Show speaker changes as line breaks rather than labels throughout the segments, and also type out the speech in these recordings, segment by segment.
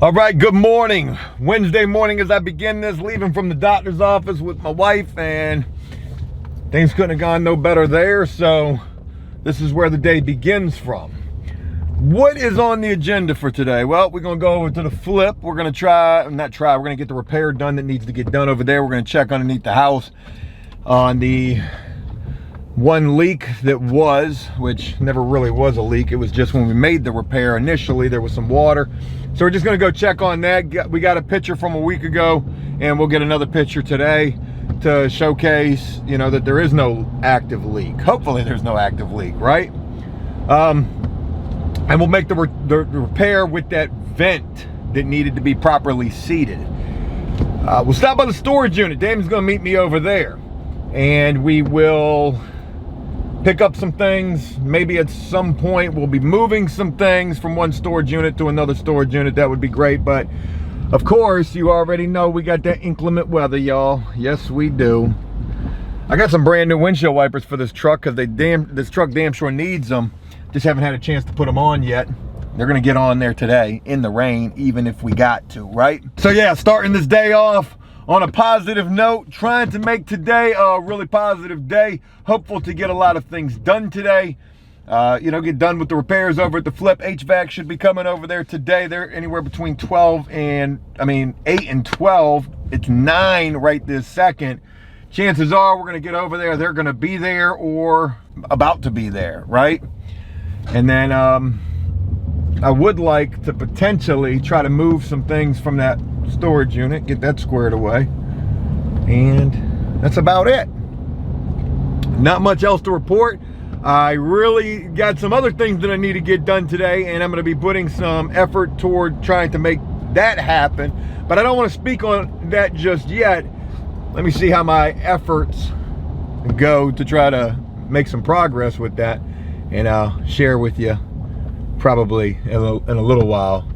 All right, good morning. Wednesday morning as I begin this, leaving from the doctor's office with my wife, and things couldn't have gone no better there, so this is where the day begins from. What is on the agenda for today? Well, we're gonna go over to the flip. We're gonna we're gonna get the repair done that needs to get done over there. We're gonna check underneath the house on the one leak that which never really was a leak. It was just when we made the repair initially, there was some water. So we're just gonna go check on that. We got a picture from a week ago, and we'll get another picture today to showcase, that there is no active leak. Hopefully there's no active leak, right? And we'll make the repair with that vent that needed to be properly seated. We'll stop by the storage unit. Damon's gonna meet me over there, and we will pick up some things. Maybe at some point we'll be moving some things from one storage unit to another storage unit. That would be great, but of course you already know we got that inclement weather, y'all. Yes, we do. I got some brand new windshield wipers for this truck because this truck damn sure needs them. Just haven't had a chance to put them on yet. They're gonna get on there today in the rain, even if we got to, right? So yeah, starting this day off on a positive note, trying to make today a really positive day. Hopeful to get a lot of things done today. Get done with the repairs over at the flip. HVAC should be coming over there today. They're anywhere between 8 and 12. It's 9 right this second. Chances are we're gonna get over there. They're gonna be there or about to be there, right? And then I would like to potentially try to move some things from that storage unit, get that squared away, and that's about it. Not much else to report. I really got some other things that I need to get done today, and I'm going to be putting some effort toward trying to make that happen, but I don't want to speak on that just yet. Let me see how my efforts go to try to make some progress with that, and I'll share with you probably in a little while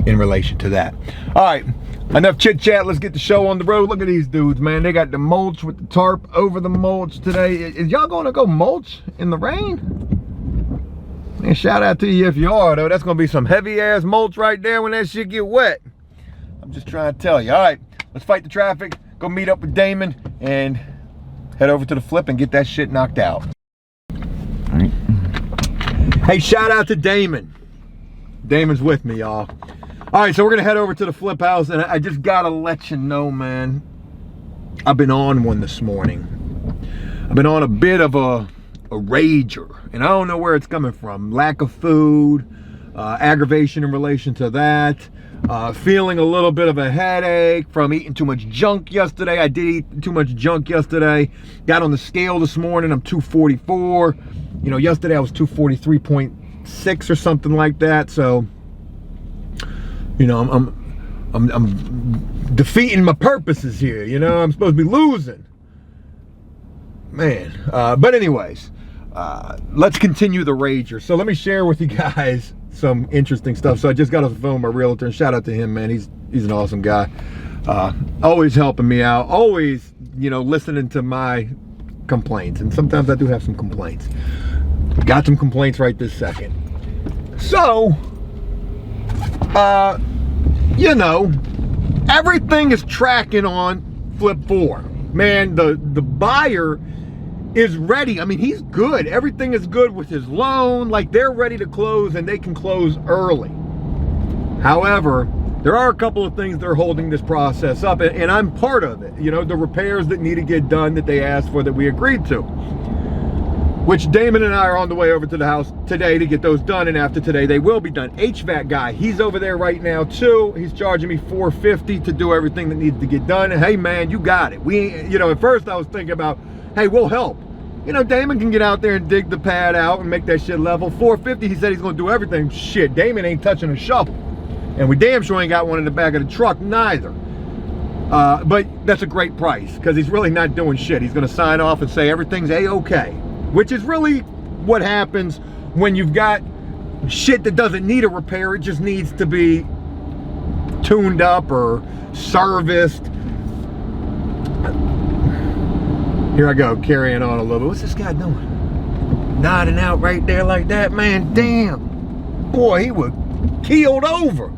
in relation to that. All right, enough chit chat. Let's get the show on the road. Look at these dudes, man. They got the mulch with the tarp over the mulch today. Is y'all gonna go mulch in the rain? Man, shout out to you if you are, though. That's gonna be some heavy ass mulch right there when that shit get wet. I'm just trying to tell you. All right, let's fight the traffic, go meet up with Damon, and head over to the flip and get that shit knocked out. All right. Hey, shout out to Damon. Damon's with me, y'all. All right, so we're gonna head over to the flip house, and I just gotta let you know, man, I've been on one this morning. I've been on a bit of a rager, and I don't know where it's coming from. Lack of food, aggravation in relation to that, feeling a little bit of a headache from eating too much junk yesterday. I did eat too much junk yesterday. Got on the scale this morning, I'm 244. Yesterday I was 243.6 or something like that, so I'm defeating my purposes here. I'm supposed to be losing, man. But anyways, let's continue the rager. So let me share with you guys some interesting stuff. So I just got off the phone with my realtor, and shout out to him, man. He's an awesome guy. Always helping me out. Always, listening to my complaints, and sometimes I do have some complaints. Got some complaints right this second. So, everything is tracking on Flip 4. Man, the buyer is ready. I mean, he's good. Everything is good with his loan. Like, they're ready to close, and they can close early. However, there are a couple of things that are holding this process up, and I'm part of it. The repairs that need to get done that they asked for that we agreed to, which Damon and I are on the way over to the house today to get those done, and after today they will be done. HVAC guy, he's over there right now too. He's charging me $450 to do everything that needs to get done. And hey man, you got it. At first I was thinking about, hey, we'll help. Damon can get out there and dig the pad out and make that shit level. $450, he said he's gonna do everything. Shit, Damon ain't touching a shovel. And we damn sure ain't got one in the back of the truck neither. But that's a great price, because he's really not doing shit. He's gonna sign off and say everything's A-okay. Which is really what happens when you've got shit that doesn't need a repair. It just needs to be tuned up or serviced. Here I go, carrying on a little bit. What's this guy doing? Nodding out right there like that, man. Damn. Boy, he would keeled over.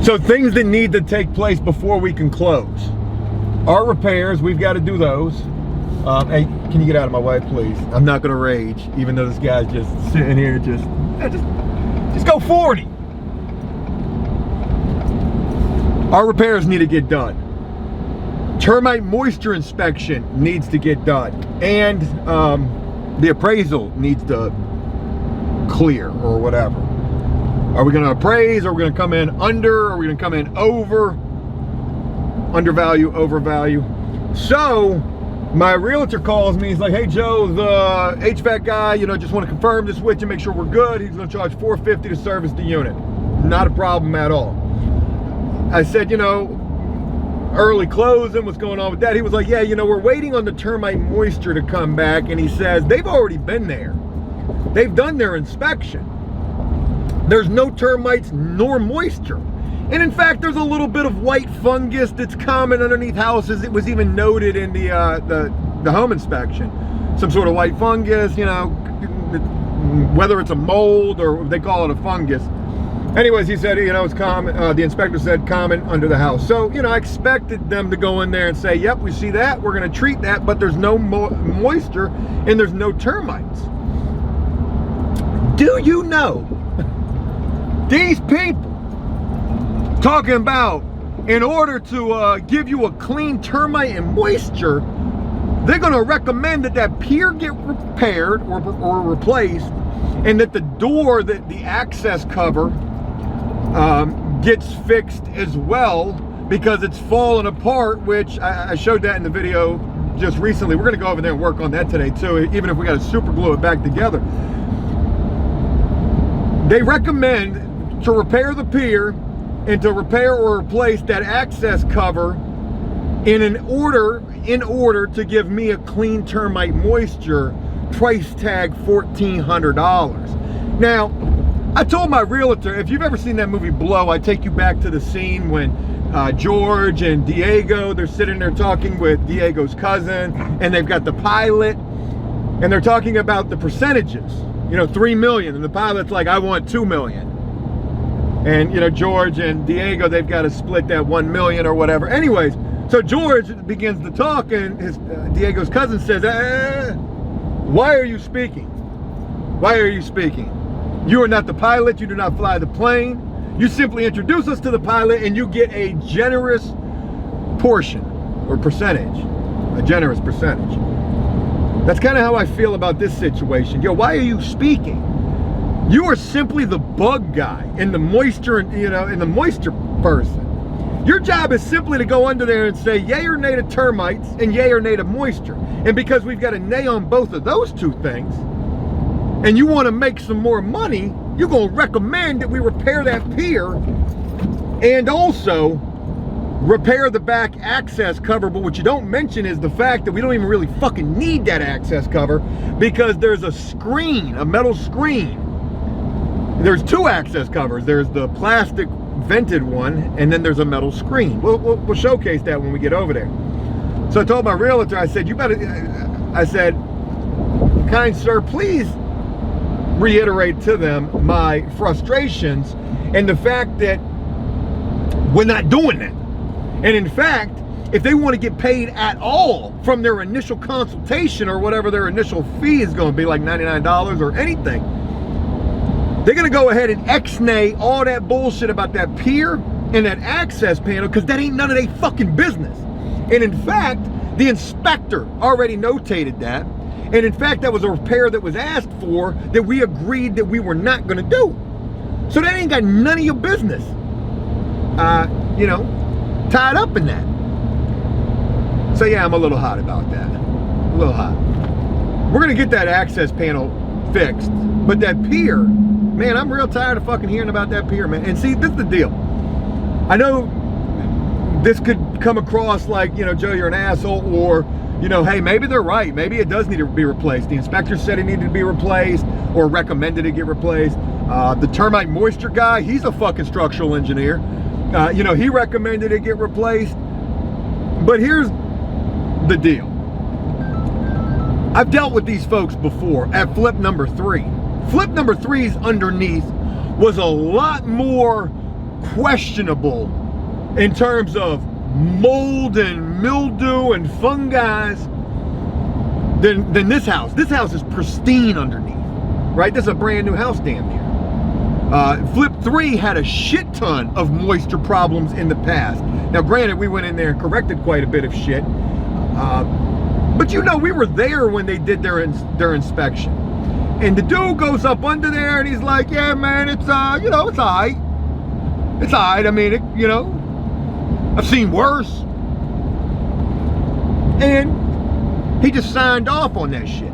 So things that need to take place before we can close. Our repairs, we've got to do those. Hey, can you get out of my way, please? I'm not gonna rage, even though this guy's just sitting here, just go 40. Our repairs need to get done. Termite moisture inspection needs to get done, and the appraisal needs to clear or whatever. Are we going to appraise? Are we going to come in under? Are we going to come in over? Undervalue, overvalue. So my realtor calls me. He's like, hey Joe, the HVAC guy, just want to confirm this with you, make sure we're good. He's going to charge $450 to service the unit. Not a problem at all. I said, early closing, what's going on with that? He was like, yeah, we're waiting on the termite moisture to come back. And he says, they've already been there. They've done their inspection. There's no termites nor moisture. And in fact, there's a little bit of white fungus that's common underneath houses. It was even noted in the home inspection. Some sort of white fungus, whether it's a mold or they call it a fungus. Anyways, he said, it's common. The inspector said common under the house. So, I expected them to go in there and say, yep, we see that. We're going to treat that, but there's no moisture and there's no termites. Do you know these people talking about in order to give you a clean termite and moisture, they're going to recommend that pier get repaired or replaced, and that the door, that the access cover gets fixed as well because it's falling apart, which I showed that in the video just recently. We're going to go over there and work on that today too, even if we got to super glue it back together. They recommend to repair the pier and to repair or replace that access cover in order to give me a clean termite moisture, price tag $1,400. Now, I told my realtor, if you've ever seen that movie Blow, I take you back to the scene when George and Diego, they're sitting there talking with Diego's cousin, and they've got the pilot, and they're talking about the percentages, 3 million, and the pilot's like, I want 2 million. And, George and Diego, they've got to split that 1 million or whatever. Anyways, so George begins to talk, and Diego's cousin says, why are you speaking? Why are you speaking? You are not the pilot. You do not fly the plane. You simply introduce us to the pilot, and you get a generous portion or percentage, a generous percentage. That's kind of how I feel about this situation. Why are you speaking? You are simply the bug guy and the moisture, and the moisture person. Your job is simply to go under there and say, yay or nay to termites and yay or nay to moisture. And because we've got a nay on both of those two things, and you want to make some more money, you're going to recommend that we repair that pier and also repair the back access cover. But what you don't mention is the fact that we don't even really fucking need that access cover because there's a screen, a metal screen. There's two access covers. There's the plastic vented one, and then there's a metal screen. We'll showcase that when we get over there. So I told my realtor, I said, kind sir, please reiterate to them my frustrations and the fact that we're not doing that. And in fact, if they want to get paid at all from their initial consultation or whatever their initial fee is going to be, like $99 or anything, they're going to go ahead and ex-nay all that bullshit about that pier and that access panel, because that ain't none of their fucking business. And in fact, the inspector already notated that. And in fact, that was a repair that was asked for that we agreed that we were not going to do. So that ain't got none of your business, tied up in that. So yeah, I'm a little hot about that. A little hot. We're going to get that access panel fixed. But that pier, man, I'm real tired of fucking hearing about that pier, man. And see, this is the deal. I know this could come across like, Joe, you're an asshole, or, hey, maybe they're right. Maybe it does need to be replaced. The inspector said it needed to be replaced or recommended it get replaced. The termite moisture guy, he's a fucking structural engineer. He recommended it get replaced. But here's the deal. I've dealt with these folks before at flip number 3. Flip number 3's underneath was a lot more questionable in terms of mold and mildew and fungi than this house. This house is pristine underneath, right? This is a brand new house damn near. Flip 3 had a shit ton of moisture problems in the past. Now granted, we went in there and corrected quite a bit of shit, but you know, we were there when they did their inspection. And the dude goes up under there and he's like, yeah man, it's you know, it's alright. It's alright, I mean, you know, I've seen worse. And he just signed off on that shit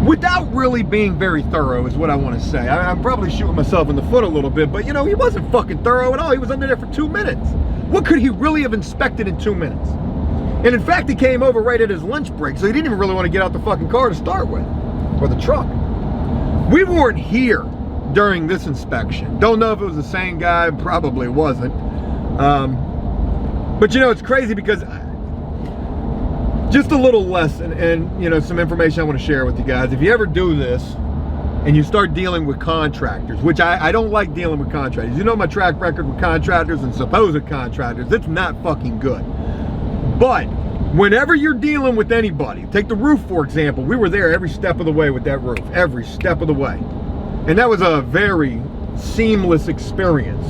without really being very thorough, is what I want to say. I'm probably shooting myself in the foot a little bit, but you know, he wasn't fucking thorough at all. He was under there for 2 minutes. What could he really have inspected in 2 minutes? And in fact, he came over right at his lunch break, so he didn't even really want to get out the fucking car to start with, or the truck. We weren't here during this inspection. Don't know if it was the same guy, probably wasn't. But you know, it's crazy because just a little lesson and you know, some information I want to share with you guys. If you ever do this and you start dealing with contractors, which I don't like dealing with contractors. You know my track record with contractors and supposed contractors, it's not fucking good. But whenever you're dealing with anybody, take the roof for example, we were there every step of the way with that roof, every step of the way. And that was a very seamless experience.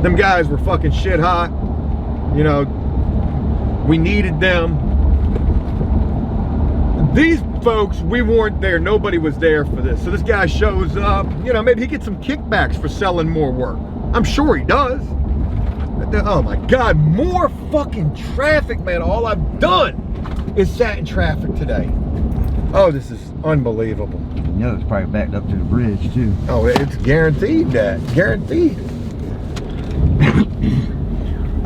Them guys were fucking shit hot. You know, we needed them. These folks, we weren't there. Nobody was there for this. So this guy shows up. You know, maybe he gets some kickbacks for selling more work. I'm sure he does. Oh my God, more fucking traffic, man. All I've done is sat in traffic today. Oh, this is unbelievable.
You know, it's probably backed up to the bridge too.
Oh, it's guaranteed that. Guaranteed.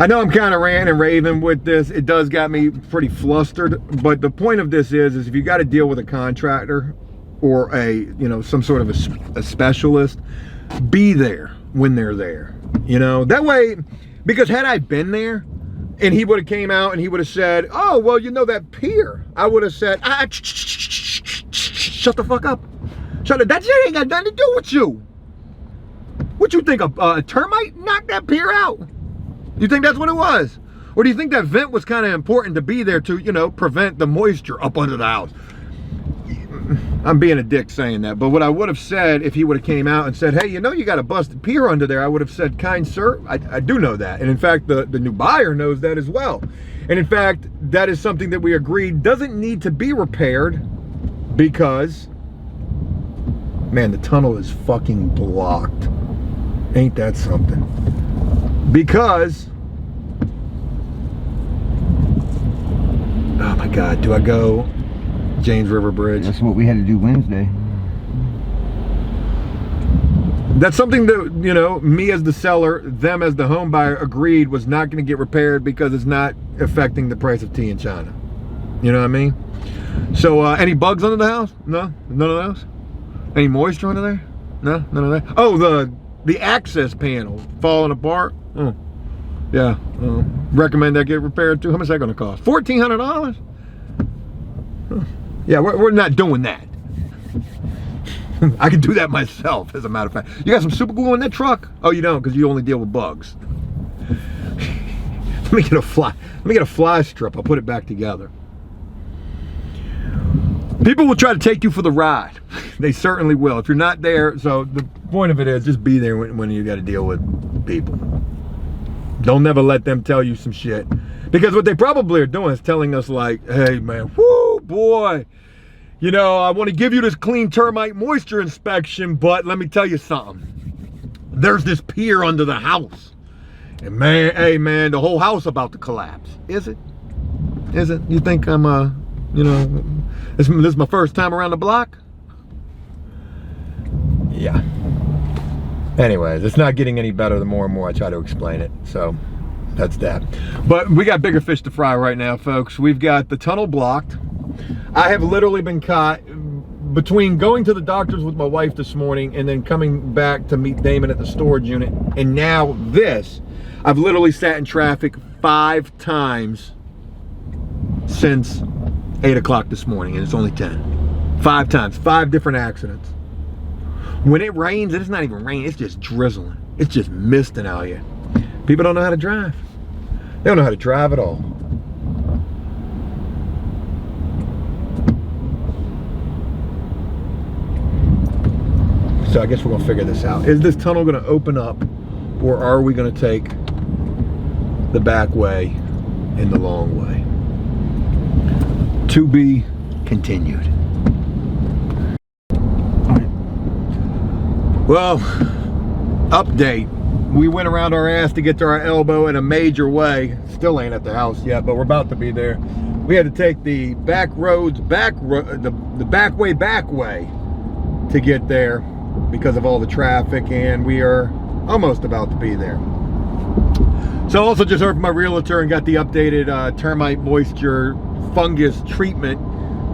I know I'm kind of ranting and raving with this. It does got me pretty flustered, but the point of this is if you got to deal with a contractor or you know, some sort of a specialist, be there when they're there. You know, that way, because had I been there and he would have came out and he would have said, oh, well, you know, that pier, I would have said, shut the fuck up. Shut it. That shit ain't got nothing to do with you. What you think, a termite knocked that pier out? You think that's what it was? Or do you think that vent was kind of important to be there to, you know, prevent the moisture up under the house? I'm being a dick saying that, but what I would have said if he would have came out and said, hey, you know, you got a busted pier under there, I would have said, kind sir, I do know that. And in fact, the new buyer knows that as well. And in fact, that is something that we agreed doesn't need to be repaired because, man, the tunnel is fucking blocked. Ain't that something? Because, oh my God, do I go James River Bridge?
That's what we had to do Wednesday.
That's something that, you know, me as the seller, them as the home buyer agreed was not going to get repaired because it's not affecting the price of tea in China. You know what I mean? So, any bugs under the house? No? None of those? Any moisture under there? No? None of that? Oh, the access panel falling apart? Oh, yeah. Recommend that get repaired too. How much is that going to cost? $1,400? Huh. Yeah, we're not doing that. I can do that myself, as a matter of fact. You got some super glue in that truck? Oh, you don't, because you only deal with bugs. Let me get a fly strip. I'll put it back together. People will try to take you for the ride. They certainly will. If you're not there, so the point of it is just be there when you got to deal with people. Don't never let them tell you some shit. Because what they probably are doing is telling us like, hey man, whoo boy, you know, I want to give you this clean termite moisture inspection, but let me tell you something. There's this pier under the house. And man, hey man, the whole house about to collapse. Is it? Is it? You think I'm you know, this is my first time around the block? Yeah. Anyways, it's not getting any better the more and more I try to explain it. So that's that. But we got bigger fish to fry right now, folks. We've got the tunnel blocked. I have literally been caught between going to the doctor's with my wife this morning and then coming back to meet Damon at the storage unit. And now this, I've literally sat in traffic 5 times since 8 o'clock this morning, and it's only 10. 5 times, 5 different accidents. When it rains, it's not even raining, it's just drizzling. It's just misting out here. People don't know how to drive. They don't know how to drive at all. So I guess we're gonna figure this out. Is this tunnel gonna open up, or are we gonna take the back way and the long way? To be continued. Well, update. We went around our ass to get to our elbow in a major way. Still ain't at the house yet, but we're about to be there. We had to take the back roads, the back way to get there because of all the traffic, and we are almost about to be there. So I also just heard from my realtor and got the updated termite moisture fungus treatment.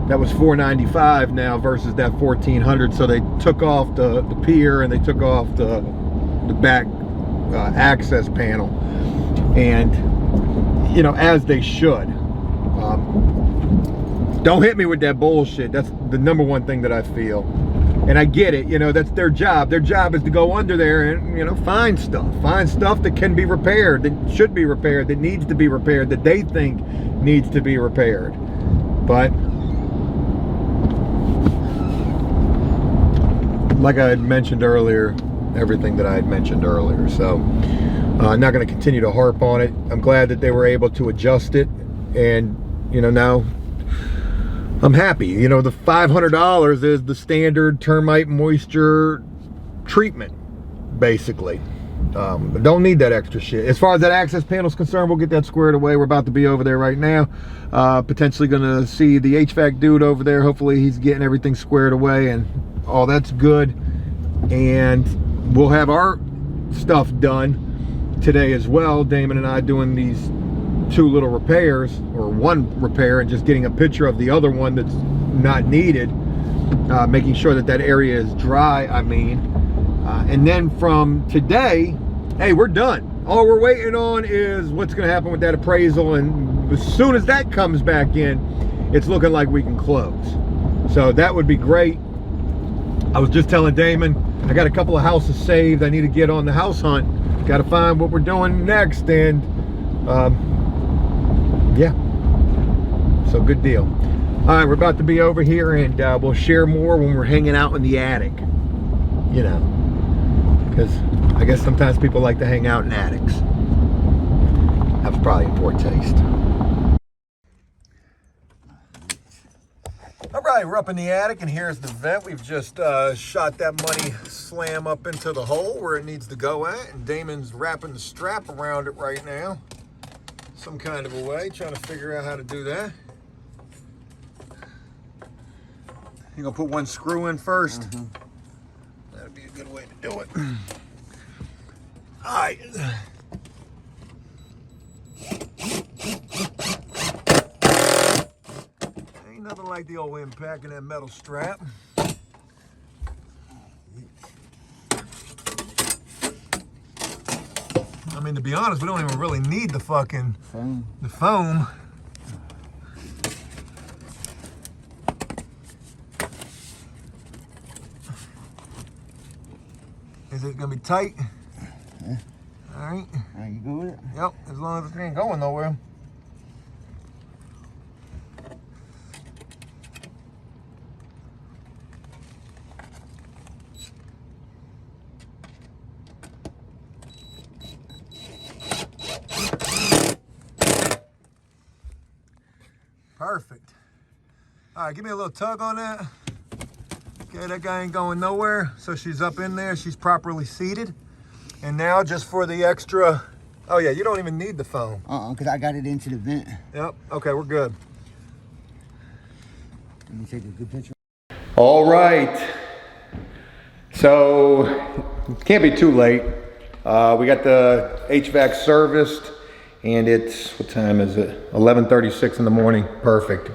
That was $495 now versus that $1,400. So they took off the pier and they took off the back access panel, and you know, as they should. Don't hit me with that bullshit. That's the number one thing that I feel. And I get it, you know, that's their job. Their job is to go under there and, you know, find stuff that can be repaired, that should be repaired, that needs to be repaired, that they think needs to be repaired. But like I had mentioned earlier, everything that I had mentioned earlier. So I'm not going to continue to harp on it. I'm glad that they were able to adjust it, and you know, now I'm happy. You know, the $500 is the standard termite moisture treatment, basically. But don't need that extra shit. As far as that access panel is concerned, we'll get that squared away. We're about to be over there right now. Potentially gonna see the HVAC dude over there. Hopefully he's getting everything squared away and all that's good. And we'll have our stuff done today as well. Damon and I doing these 2 little repairs, or 1 repair, and just getting a picture of the other one that's not needed, making sure that that area is dry, I mean. And then from today, hey, we're done. All we're waiting on is what's going to happen with that appraisal, and as soon as that comes back in, it's looking like we can close. So that would be great. I was just telling Damon, I got a couple of houses saved. I need to get on the house hunt. Got to find what we're doing next, and yeah, so good deal. All right, we're about to be over here, and we'll share more when we're hanging out in the attic, you know, because I guess sometimes people like to hang out in attics. That was probably in poor taste. All right, we're up in the attic, and here's the vent. We've just shot that money slam up into the hole where it needs to go at, and Damon's wrapping the strap around it right now, some kind of a way, trying to figure out how to do that. You're gonna put 1 screw in first? Mm-hmm. That'd be a good way to do it. All right. Ain't nothing like the old impact in that metal strap. I mean, to be honest, we don't even really need the fucking foam. Is it gonna be tight? Yeah. All right.
Are you good with it?
Yep, as long as it ain't going nowhere. Perfect. All right, give me a little tug on that. Okay, that guy ain't going nowhere. So she's up in there, she's properly seated. And now just for the extra, oh yeah, you don't even need the foam.
Because I got it into the vent.
Yep, okay, we're good.
Let me take a good picture.
All right. So, it can't be too late. We got the HVAC serviced, and it's, what time is it? 11:36 in the morning, perfect.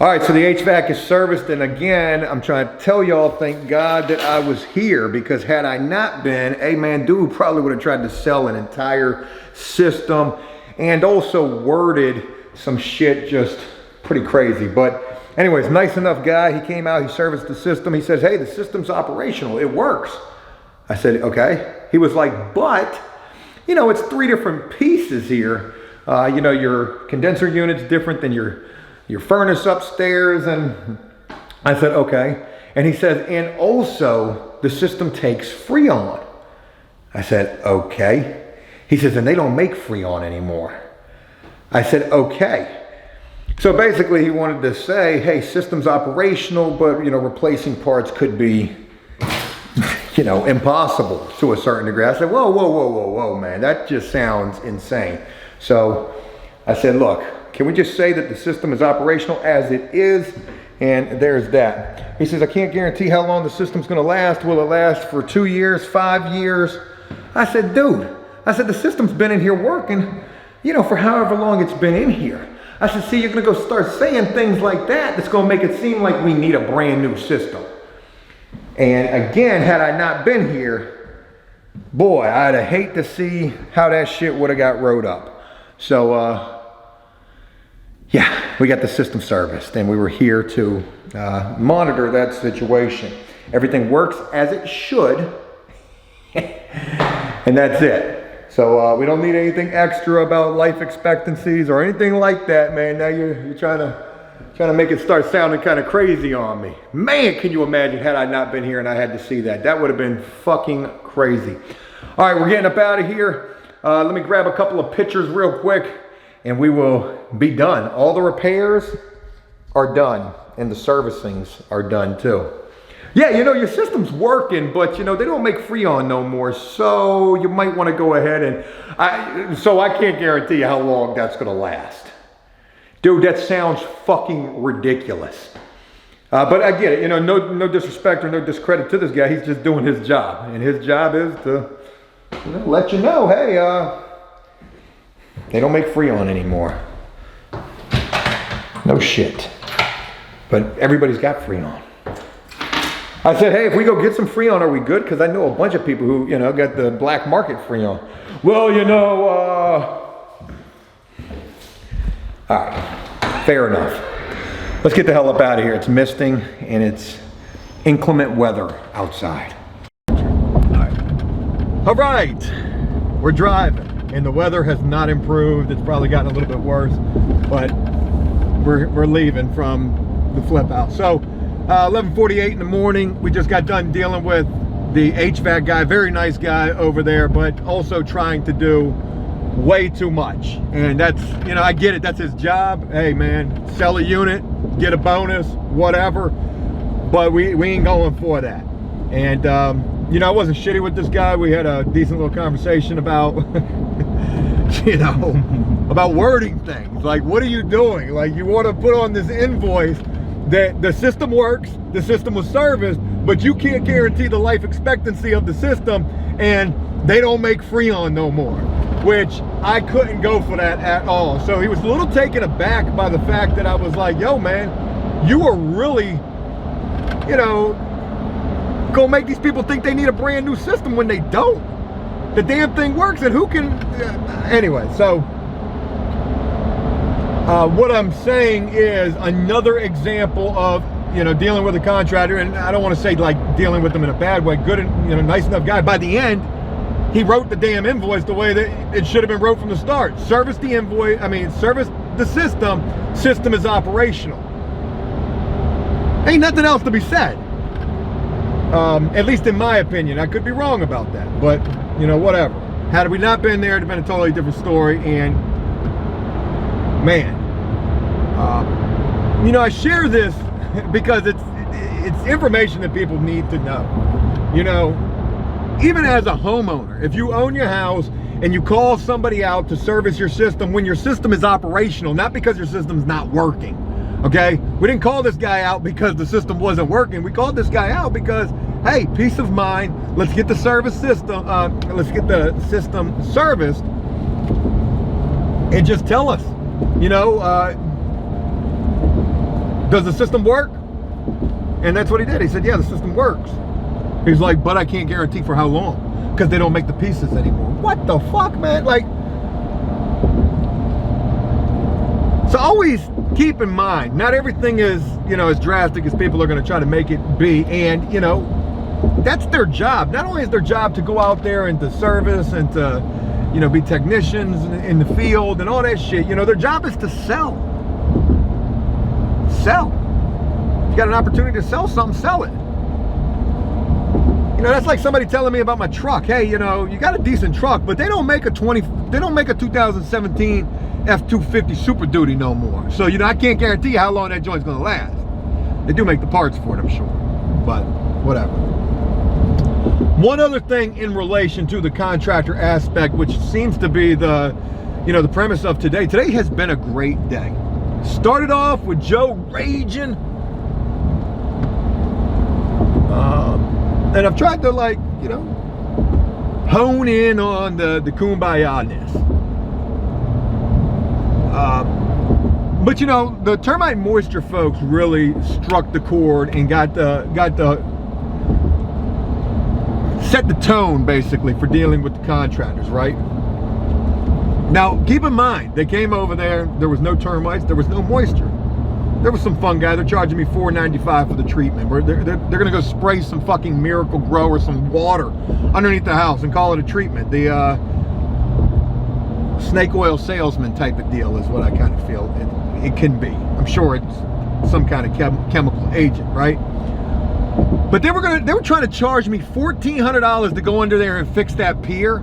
All right, so the HVAC is serviced, and again, I'm trying to tell y'all, thank God that I was here, because had I not been, hey man, dude probably would have tried to sell an entire system and also worded some shit just pretty crazy. But anyways, nice enough guy. He came out, he serviced the system. He says, hey, the system's operational, it works. I said, okay. He was like, but, you know, it's 3 different pieces here. You know, your condenser unit's different than your furnace upstairs. And I said, okay. And he says, and also the system takes Freon. I said, okay. He says, and they don't make Freon anymore. I said, okay. So basically he wanted to say, hey, system's operational, but, you know, replacing parts could be, you know, impossible to a certain degree. I said, whoa, whoa, whoa, whoa, whoa, man, that just sounds insane. So I said, look, can we just say that the system is operational as it is? And there's that. He says, I can't guarantee how long the system's gonna last. Will it last for 2 years, 5 years? I said, dude, I said, the system's been in here working, you know, for however long it's been in here. I said, see, you're gonna go start saying things like that that's gonna make it seem like we need a brand new system. And again, had I not been here, boy, I'd have hate to see how that shit would have got rode up. So, yeah, we got the system serviced and we were here to monitor that situation. Everything works as it should, and that's it. So we don't need anything extra about life expectancies or anything like that, man. Now you're trying to make it start sounding kind of crazy on me. Man, can you imagine had I not been here and I had to see that? That would have been fucking crazy. All right, we're getting up out of here. Let me grab a couple of pictures real quick and we will be done. All the repairs are done and the servicings are done too. Yeah, you know, your system's working, but you know, they don't make Freon no more. So you might want to go ahead and, so I can't guarantee you how long that's going to last. Dude, that sounds fucking ridiculous. But I get it, you know, no disrespect or no discredit to this guy. He's just doing his job. And his job is to, you know, let you know, hey, they don't make Freon anymore. No shit. But everybody's got Freon. I said, hey, if we go get some Freon, are we good? Because I know a bunch of people who, you know, got the black market Freon. Well, you know, all right, fair enough. Let's get the hell up out of here. It's misting and it's inclement weather outside. All right, we're driving and the weather has not improved. It's probably gotten a little bit worse, but we're leaving from the flip out. So 11:48 in the morning. We just got done dealing with the HVAC guy, very nice guy over there, but also trying to do way too much. And that's, you know, I get it, that's his job. Hey man, sell a unit, get a bonus, whatever, but we ain't going for that. And you know, I wasn't shitty with this guy. We had a decent little conversation about you know, about wording things. Like, what are you doing? Like, you want to put on this invoice that the system works, the system was serviced, but you can't guarantee the life expectancy of the system, and they don't make Freon no more, which I couldn't go for that at all. So he was a little taken aback by the fact that I was like, yo man, you are really, you know, gonna make these people think they need a brand new system when they don't. The damn thing works, and who can, anyway, so what I'm saying is another example of, you know, dealing with a contractor, and I don't want to say like dealing with them in a bad way, good and, you know, nice enough guy. By the end, he wrote the damn invoice the way that it should have been wrote from the start. Service the invoice, I mean, service the system, system is operational. Ain't nothing else to be said. At least in my opinion. I could be wrong about that, but you know, whatever. Had we not been there, it'd have been a totally different story. And man, you know, I share this because it's information that people need to know. You know, even as a homeowner, if you own your house and you call somebody out to service your system when your system is operational, not because your system's not working, okay? We didn't call this guy out because the system wasn't working. We called this guy out because, hey, peace of mind, let's get the service system, let's get the system serviced, and just tell us, you know, does the system work? And that's what he did. He said, yeah, the system works. He's like, but I can't guarantee for how long, because they don't make the pieces anymore. What the fuck, man? Like, so always keep in mind, not everything is, you know, as drastic as people are going to try to make it be. And, you know, that's their job. Not only is their job to go out there and to service and to, you know, be technicians in the field and all that shit. You know, their job is to sell. Sell. If you got an opportunity to sell something, sell it. You know, that's like somebody telling me about my truck. Hey, you know, you got a decent truck, but they don't make a 2017 F-250 Super Duty no more. So, you know, I can't guarantee how long that joint's gonna last. They do make the parts for it, I'm sure, but whatever. One other thing in relation to the contractor aspect, which seems to be the, you know, the premise of today. Today has been a great day. Started off with Joe raging. And I've tried to, like, you know, hone in on the kumbaya-ness. But you know, the termite moisture folks really struck the chord and got the set the tone basically for dealing with the contractors, right? Now, keep in mind, they came over there was no termites, there was no moisture. There was some fungi. They're charging me $4.95 for the treatment. They're gonna go spray some fucking Miracle Grow or some water underneath the house and call it a treatment. The snake oil salesman type of deal is what I kind of feel it can be. I'm sure it's some kind of chemical agent, right? But they were trying to charge me $1,400 to go under there and fix that pier,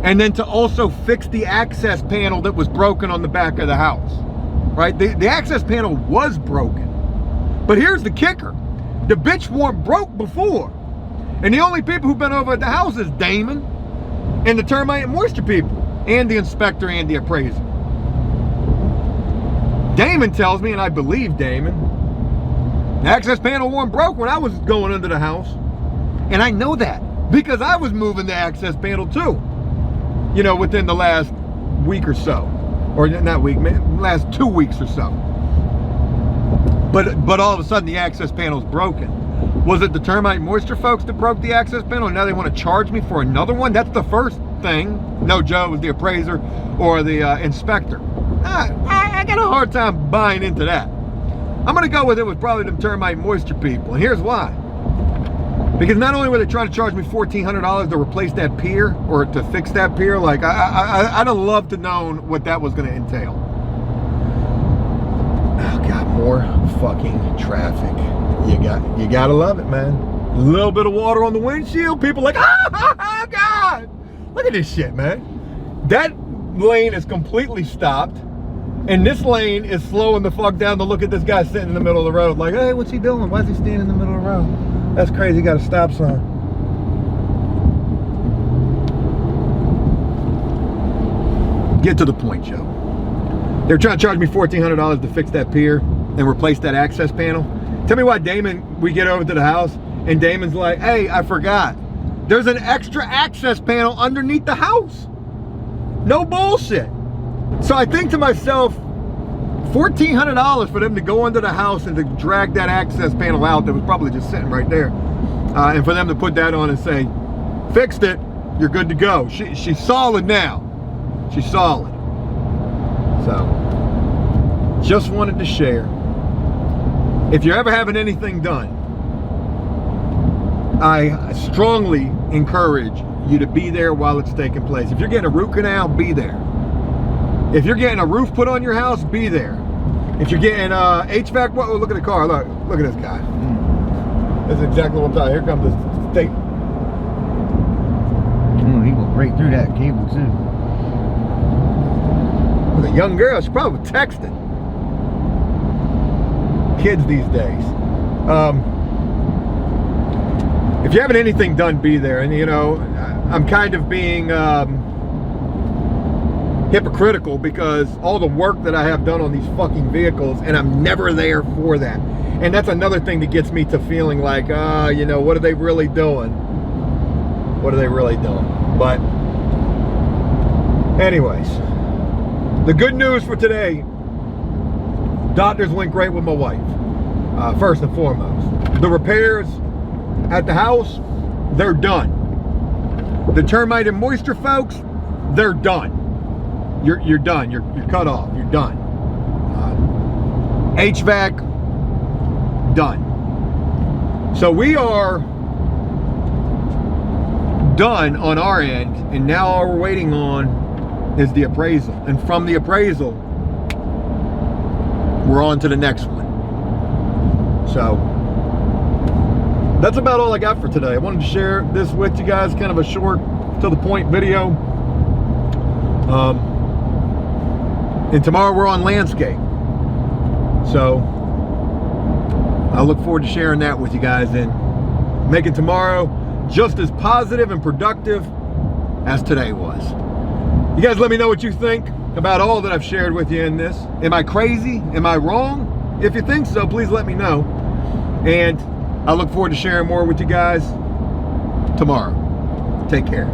and then to also fix the access panel that was broken on the back of the house. Right? The access panel was broken. But here's the kicker. The bitch weren't broke before. And the only people who've been over at the house is Damon and the termite and moisture people and the inspector and the appraiser. Damon tells me, and I believe Damon, the access panel weren't broke when I was going under the house. And I know that because I was moving the access panel too, you know, within the last week or so. Or not week, last 2 weeks or so. But all of a sudden the access panel's broken. Was it the termite moisture folks that broke the access panel and now they want to charge me for another one? That's the first thing. No, Joe, it was the appraiser or the inspector. I got a hard time buying into that. I'm gonna go with it was probably the termite moisture people, and here's why. Because not only were they trying to charge me $1,400 to replace that pier or to fix that pier, like I'd have loved to know what that was going to entail. Oh God, more fucking traffic. You gotta love it, man. A little bit of water on the windshield. People like, oh God, look at this shit, man. That lane is completely stopped, and this lane is slowing the fuck down to look at this guy sitting in the middle of the road. Like, hey, what's he doing? Why is he standing in the middle of the road? That's crazy, got a stop sign. Get to the point, Joe. They're trying to charge me $1,400 to fix that pier and replace that access panel. Tell me why Damon, we get over to the house and Damon's like, hey, I forgot. There's an extra access panel underneath the house. No bullshit. So I think to myself, $1,400 for them to go under the house and to drag that access panel out that was probably just sitting right there, and for them to put that on and say, fixed it, you're good to go. She's solid now. She's solid. So, just wanted to share. If you're ever having anything done, I strongly encourage you to be there while it's taking place. If you're getting a root canal, be there. If you're getting a roof put on your house, be there. If you're getting HVAC, oh, look at the car. Look at this guy. That's exactly what I'm talking. Here comes the state.
Oh, he went right through that cable too.
With a young girl, she's probably texting. Kids these days. If you're having anything done, be there. And you know, I'm kind of being hypocritical because all the work that I have done on these fucking vehicles, and I'm never there for that. And that's another thing that gets me to feeling like, you know, what are they really doing? What are they really doing? But anyways, the good news for today, doctors went great with my wife, first and foremost. The repairs at the house, they're done. The termite and moisture folks, they're done. You're done. You're cut off. You're done. HVAC, done. So we are done on our end, and now all we're waiting on is the appraisal. And from the appraisal, we're on to the next one. So that's about all I got for today. I wanted to share this with you guys, kind of a short, to the point video. And tomorrow we're on landscape. So I look forward to sharing that with you guys and making tomorrow just as positive and productive as today was. You guys let me know what you think about all that I've shared with you in this. Am I crazy? Am I wrong? If you think so, please let me know. And I look forward to sharing more with you guys tomorrow. Take care.